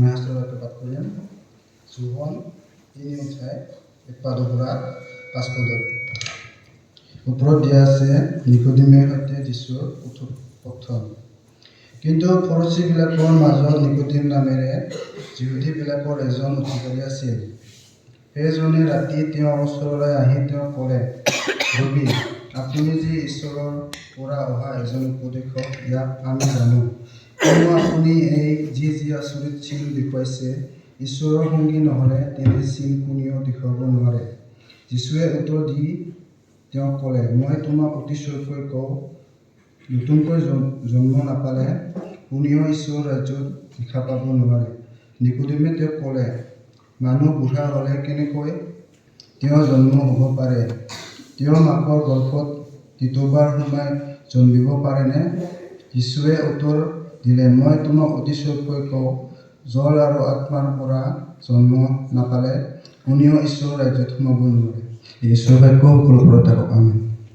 মহাস্ত্ৰবাক্য পাঠ কৰিম। যোহন 3:1-5 ওপৰত দিয়া আছে নিকোডিমেৰ সৈতে যীশুৰ কথন। কিন্তু ফৰিচীবিলাকৰ মাজত নিকোডিম নামেৰে যিহুদীবিলাকৰ এজন অধিকাৰী আছিল। সেইজনে ৰাতি তেওঁৰ ওচৰলৈ আহি তেওঁক ক'লে, ৰবি, আপুনি যে ঈশ্বৰৰ পৰা অহা এজন উপদেশক, ইয়াক আমি জানো। কিয়নো আপুনি এই যি আচৰিত চিন দেখুৱাইছে, ঈশ্বৰৰ সঙ্গী নহ'লে তেনে চিন কোনেও দেখুৱাব নোৱাৰে। যীশুৱে উত্তৰ দি তেওঁক ক'লে, মই তোমাক অতিশয়কৈ কওঁ, নতুনকৈ জন্ম নাপালে কোনেও ঈশ্বৰৰ ৰাজ্যত দেখা পাব নোৱাৰে। নিকোডিমে তেওঁক ক'লে, মানুহ বুঢ়া হ'লে কেনেকৈ তেওঁ জন্ম হ'ব পাৰে? তেওঁ মাকৰ গৰ্ভত দ্বিতীয়বাৰ সোমাই জন্মিব পাৰেনে? যীশুৱে উত্তৰ দিলে, মই তোমাক অতিশয়কৈ কওঁ, জল আৰু আত্মাৰ পৰা জন্ম নাপালে কোনেও ঈশ্বৰৰ ৰাজ্যত সোমাব নোৱাৰে। ঈশ্বৰৰ বাক্য সকলোৰে ওপৰত থাকক। আমেন।